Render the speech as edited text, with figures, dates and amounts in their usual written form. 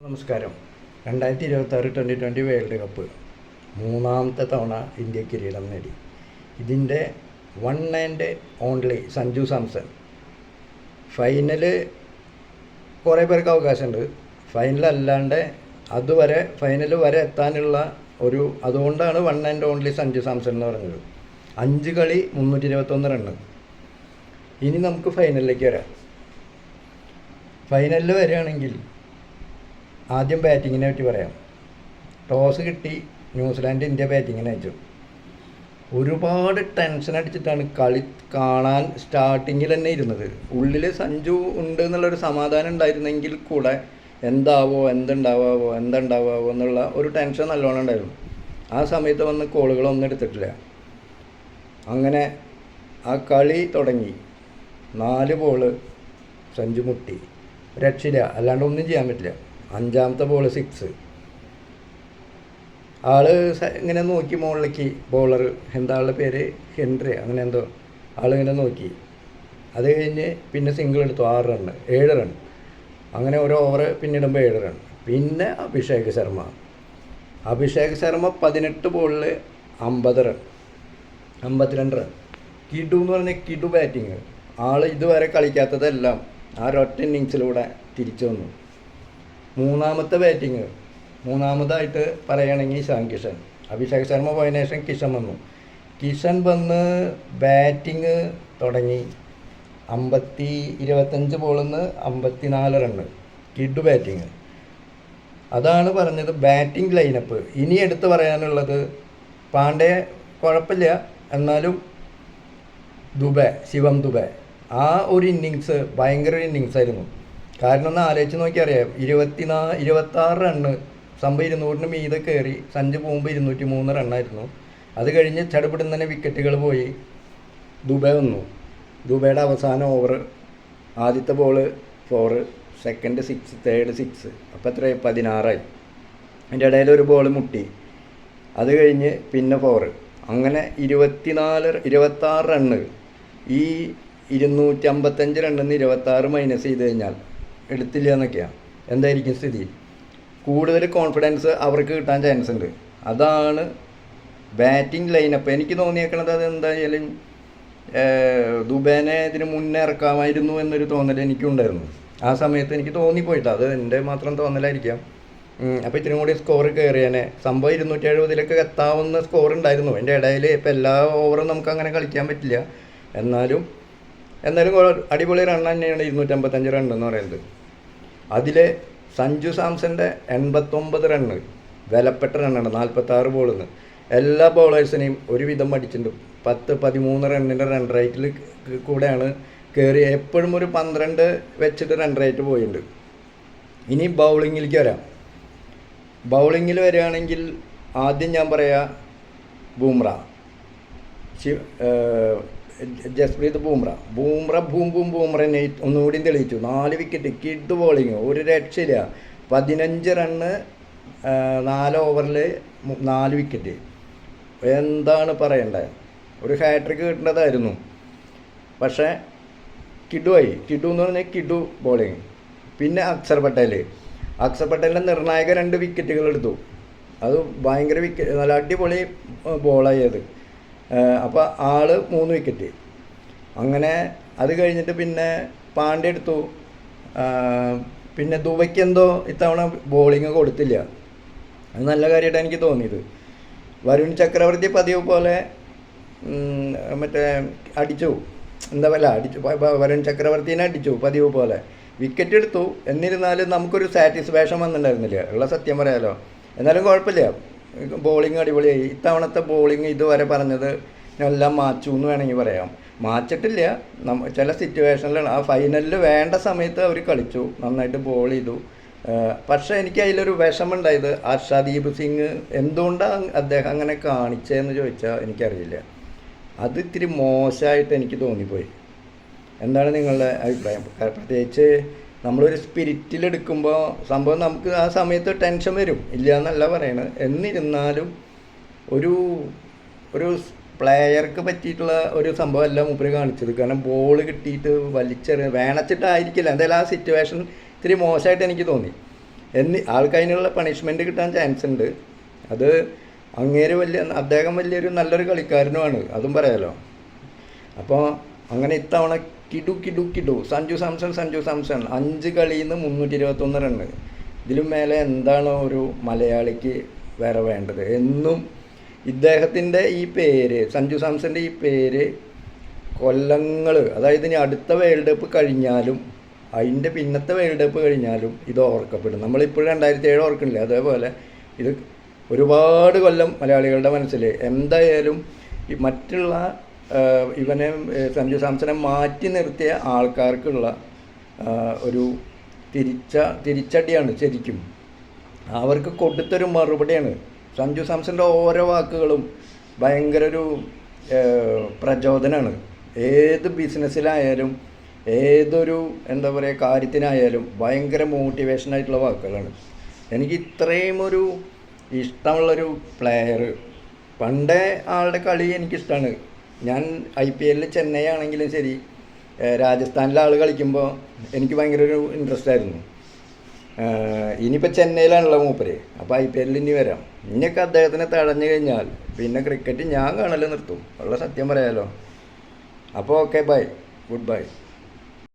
നമസ്കാരം. 2026 2020 world cup മൂന്നാമത്തെ തവണ ഇന്ത്യ കിരീടം നേടി. ഇതിൻ്റെ one and only Sanju Samson. Final കുറേ പേർക്ക് അവകാശമുണ്ട്. ഫൈനലല്ലാണ്ട് ഫൈനൽ വരെ എത്താനുള്ള അതുകൊണ്ടാണ് one and only Sanju Samson എന്ന് പറഞ്ഞത്. 5 കളി 321 റണ്ണ്. ഇനി നമുക്ക് ഫൈനലിലേക്ക് വരാം. ഫൈനലിൽ വരികയാണെങ്കിൽ ആദ്യം ബാറ്റിങ്ങിനെ പറ്റി പറയാം. ടോസ് കിട്ടി ന്യൂസിലാൻഡ് ഇന്ത്യ ബാറ്റിങ്ങിന് അയച്ചു. ഒരുപാട് ടെൻഷൻ അടിച്ചിട്ടാണ് കളി കാണാൻ സ്റ്റാർട്ടിങ്ങിൽ തന്നെ ഇരുന്നത്. ഉള്ളിൽ സഞ്ജു ഉണ്ട് എന്നുള്ളൊരു സമാധാനം ഉണ്ടായിരുന്നെങ്കിൽ കൂടെ എന്തുണ്ടാവാവോ എന്നുള്ള ഒരു ടെൻഷൻ നല്ലോണം ഉണ്ടായിരുന്നു. ആ സമയത്ത് വന്ന് കോളുകളൊന്നും എടുത്തിട്ടില്ല. അങ്ങനെ ആ കളി തുടങ്ങി. 4 ബോള് സഞ്ജു മുട്ടി, രക്ഷയില്ല, അല്ലാണ്ട് ഒന്നും ചെയ്യാൻ പറ്റില്ല. 5ാമത്തെ ബോൾ 6. ഇങ്ങനെ നോക്കി മുകളിലേക്ക്. ബോളർ ആളുടെ പേര് ഹെൻറി അങ്ങനെ എന്തോ. ആളിങ്ങനെ നോക്കി. അത് കഴിഞ്ഞ് പിന്നെ സിംഗിൾ എടുത്തു. 6 റണ്ണ് 7 റൺ. അങ്ങനെ ഒരു ഓവർ പിന്നിടുമ്പോൾ 7 റൺ. പിന്നെ അഭിഷേക് ശർമ്മ 18 ബോളിൽ 50 റൺ 52 റൺ. കിഡു എന്ന് പറഞ്ഞ കിഡു ബാറ്റിങ്. ഇതുവരെ കളിക്കാത്തതെല്ലാം ആ ഒറ്റ ഇന്നിങ്സിലൂടെ തിരിച്ചു വന്നു. മൂന്നാമതായിട്ട് പറയുകയാണെങ്കിൽ ഇഷാൻ കിഷൻ. അഭിഷേക് ശർമ്മ പോയതിനു ശേഷം കിഷൻ വന്ന് ബാറ്റിങ് തുടങ്ങി. 25 ബോളിൽ നിന്ന് 54 റണ്ണ്. Kid batting. അതാണ് പറഞ്ഞത് ബാറ്റിംഗ് ലൈനപ്പ്. ഇനി എടുത്ത് പറയാനുള്ളത് പാണ്ഡെ കുഴപ്പമില്ല, എന്നാലും ശിവം ദുബെ ആ ഒരു ഇന്നിങ്സ് ഭയങ്കര ഒരു ഇന്നിങ്സായിരുന്നു. കാരണം ഒന്ന് ആലോചിച്ച് നോക്കിയറിയാം. 26 റണ്ണ്. സംഭവം 200-ന് മീതെ കയറി. സഞ്ജു പോകുമ്പോൾ 203 റണ്ണായിരുന്നു. അത് കഴിഞ്ഞ് ചടുപിടുന്ന തന്നെ വിക്കറ്റുകൾ പോയി. ദുബെ വന്നു. ദുബയുടെ അവസാന ഓവർ. ആദ്യത്തെ ബോള് 4, സെക്കൻഡ് 6, തേർഡ് 6. അപ്പോൾ എത്രയായി? 16ആയി. അതിൻ്റെ ഇടയിൽ ഒരു ബോൾ മുട്ടി. അത് കഴിഞ്ഞ് പിന്നെ 4. അങ്ങനെ 26 റണ്ണ്. ഈ 255 റണ്ണിൽ നിന്ന് 26 മൈനസ് ചെയ്ത് കഴിഞ്ഞാൽ എടുത്തില്ല എന്നൊക്കെയാണ്. എന്തായിരിക്കും സ്ഥിതി? കൂടുതൽ കോൺഫിഡൻസ് അവർക്ക് കിട്ടാൻ ചാൻസ് ഉണ്ട്. അതാണ് ബാറ്റിംഗ് ലൈനപ്പ്. എനിക്ക് തോന്നിയേക്കണത് അത് എന്തായാലും ദുബേനെ ഇതിന് മുന്നേ ഇറക്കാമായിരുന്നു എന്നൊരു തോന്നൽ എനിക്കുണ്ടായിരുന്നു. ആ സമയത്ത് എനിക്ക് തോന്നിപ്പോയിട്ടാണ്. അത് എൻ്റെ മാത്രം തോന്നലായിരിക്കാം. അപ്പോൾ ഇത്തിരി കൂടി സ്കോർ കയറിയാനെ. സംഭവം 270 എത്താവുന്ന സ്കോർ ഉണ്ടായിരുന്നു. അതിൻ്റെ ഇടയിൽ ഇപ്പോൾ എല്ലാ ഓവറും നമുക്ക് അങ്ങനെ കളിക്കാൻ പറ്റില്ല. എന്നാലും അടിപൊളി റൺ തന്നെയാണ് 255 റണ്ണ് എന്ന് പറയുന്നത്. അതിൽ സഞ്ജു സാംസൻ്റെ 89 റണ്ണ് വിലപ്പെട്ട റണ്ണാണ്. 46 ബോളിൽ നിന്ന് എല്ലാ ബോളേഴ്സിനെയും ഒരുവിധം അടിച്ചിട്ടുണ്ട്. 10-13 റണ്ണിൻ്റെ റൺ റേറ്റിൽ കൂടെയാണ് കയറി. എപ്പോഴും ഒരു 12 വെച്ചിട്ട് റൺ റേറ്റ് പോയിട്ടുണ്ട്. ഇനി ബൗളിങ്ങിലേക്ക് വരാം. ബൗളിങ്ങിൽ വരികയാണെങ്കിൽ ആദ്യം ഞാൻ പറയാം ബൂംറ. ജസ്പ്രീത് ബൂംറ ബൂംറനെ ഒന്നുകൂടി തെളിയിച്ചു. 4 വിക്കറ്റ്. കിഡ് ബോളിങ്, ഒരു രക്ഷയില്ല. 15 റണ്ണ് 4 ഓവറിൽ 4 വിക്കറ്റ്. എന്താണ് പറയേണ്ടത്? ഒരു ഹാട്രിക്ക് കിട്ടേണ്ടതായിരുന്നു. പക്ഷേ കിഡു എന്ന് പറഞ്ഞാൽ കിഡു ബോളിങ്. പിന്നെ അക്സർ പട്ടേലിൻ്റെ നിർണായക 2 വിക്കറ്റുകൾ എടുത്തു. അത് ഭയങ്കര നല്ല അടിപൊളി ബോളായി അത്. അപ്പോൾ 3 വിക്കറ്റ്. അങ്ങനെ അത് കഴിഞ്ഞിട്ട് പിന്നെ പാണ്ഡ്യ എടുത്തു. പിന്നെ ദുബയ്ക്ക് എന്തോ ഇത്തവണ ബോളിങ് കൊടുത്തില്ല. അത് നല്ല കാര്യമായിട്ടാണ് എനിക്ക് തോന്നിയത്. വരുൺ ചക്രവർത്തി പതിവ് പോലെ വരുൺ ചക്രവർത്തിനെ അടിച്ചു പതിവ് പോലെ. വിക്കറ്റ് എടുത്തു. എന്നിരുന്നാലും നമുക്കൊരു സാറ്റിസ്ഫാക്ഷൻ വന്നിട്ടുണ്ടായിരുന്നില്ല, ഉള്ള സത്യം പറയാലോ. എന്നാലും കുഴപ്പമില്ല, ബോളിങ് അടിപൊളിയായി. ഇത്തവണത്തെ ബോളിങ് ഇതുവരെ പറഞ്ഞത് എല്ലാം മാച്ചു എന്ന് വേണമെങ്കിൽ പറയാം. മാച്ചിട്ടില്ല. ചില സിറ്റുവേഷനിലാണ്. ആ ഫൈനലിൽ വേണ്ട സമയത്ത് അവർ കളിച്ചു, നന്നായിട്ട് ബോൾ ചെയ്തു. പക്ഷേ എനിക്ക് അതിലൊരു വിഷമമുണ്ടായത് ഹർഷദീപ് സിംഗ് എന്തുകൊണ്ടാണ് അദ്ദേഹം അങ്ങനെ കാണിച്ചതെന്ന് ചോദിച്ചാൽ എനിക്കറിയില്ല. അത് ഇത്തിരി മോശമായിട്ട് എനിക്ക് തോന്നിപ്പോയി. എന്താണ് നിങ്ങളുടെ അഭിപ്രായം? പ്രത്യേകിച്ച് നമ്മളൊരു സ്പിരിറ്റിലെടുക്കുമ്പോൾ സംഭവം നമുക്ക് ആ സമയത്ത് ടെൻഷൻ വരും, ഇല്ല എന്നല്ല പറയണത്. എന്നിരുന്നാലും ഒരു പ്ലെയർക്ക് പറ്റിയിട്ടുള്ള ഒരു സംഭവമല്ല മൂപ്പര് കാണിച്ചത്. കാരണം ബോൾ കിട്ടിയിട്ട് വേണച്ചിട്ടായിരിക്കില്ല. എന്തായാലും ആ സിറ്റുവേഷൻ ഇത്തിരി മോശമായിട്ട് എനിക്ക് തോന്നി. ആൾക്ക് അതിനുള്ള പണിഷ്മെൻറ്റ് കിട്ടാൻ ചാൻസ് ഉണ്ട്. അത് അദ്ദേഹം വലിയൊരു നല്ലൊരു കളിക്കാരനുമാണ്, അതും പറയാലോ. അപ്പോൾ അങ്ങനെ ഇത്തവണ കിടു സഞ്ജു സാംസൺ 5 കളിയിൽ നിന്ന് 321 റണ്ണ്. ഇതിലും മേലെ എന്താണ് ഒരു മലയാളിക്ക് വേറെ വേണ്ടത്? എന്നും ഇദ്ദേഹത്തിൻ്റെ ഈ പേര്, സഞ്ജു സാംസൻ്റെ ഈ പേര് കൊല്ലങ്ങൾ, അതായത് ഇനി അടുത്ത വേൾഡ് കപ്പ് കഴിഞ്ഞാലും അതിൻ്റെ പിന്നത്തെ വേൾഡ് കപ്പ് കഴിഞ്ഞാലും ഇത് ഓർക്കപ്പെടും. നമ്മളിപ്പോഴും 2007 ഓർക്കണില്ലേ, അതേപോലെ ഇത് ഒരുപാട് കൊല്ലം മലയാളികളുടെ മനസ്സിൽ എന്തായാലും ഈ മറ്റുള്ള ഇവനെ സഞ്ജു സാംസനെ മാറ്റി നിർത്തിയ ആൾക്കാർക്കുള്ള ഒരു തിരിച്ചടിയാണ് ശരിക്കും. അവർക്ക് കൊടുത്തൊരു മറുപടിയാണ്. സഞ്ജു സാംസൻ്റെ ഓരോ വാക്കുകളും ഭയങ്കര ഒരു പ്രചോദനമാണ്. ഏത് ബിസിനസ്സിലായാലും ഏതൊരു എന്താ പറയുക കാര്യത്തിനായാലും ഭയങ്കര മോട്ടിവേഷനായിട്ടുള്ള വാക്കുകളാണ്. എനിക്ക് ഇത്രയും ഒരു ഇഷ്ടമുള്ളൊരു പ്ലെയർ, പണ്ടേ ആളുടെ കളി എനിക്കിഷ്ടമാണ്. ഞാൻ IPL ചെന്നൈ ആണെങ്കിലും ശരി, രാജസ്ഥാനിലെ ആൾ കളിക്കുമ്പോൾ എനിക്ക് ഭയങ്കര ഒരു ഇൻട്രസ്റ്റ് ആയിരുന്നു. ഇനിയിപ്പോൾ ചെന്നൈയിലാണല്ലോ മൂപ്പര്, അപ്പോൾ IPL ഇനി വരാം. ഇനിയൊക്കെ അദ്ദേഹത്തിനെ തടഞ്ഞു കഴിഞ്ഞാൽ പിന്നെ ക്രിക്കറ്റ് ഞാൻ കാണല് നിർത്തും, ഉള്ള സത്യം പറയാലോ. അപ്പോൾ ഓക്കെ, ബൈ, ഗുഡ് ബൈ.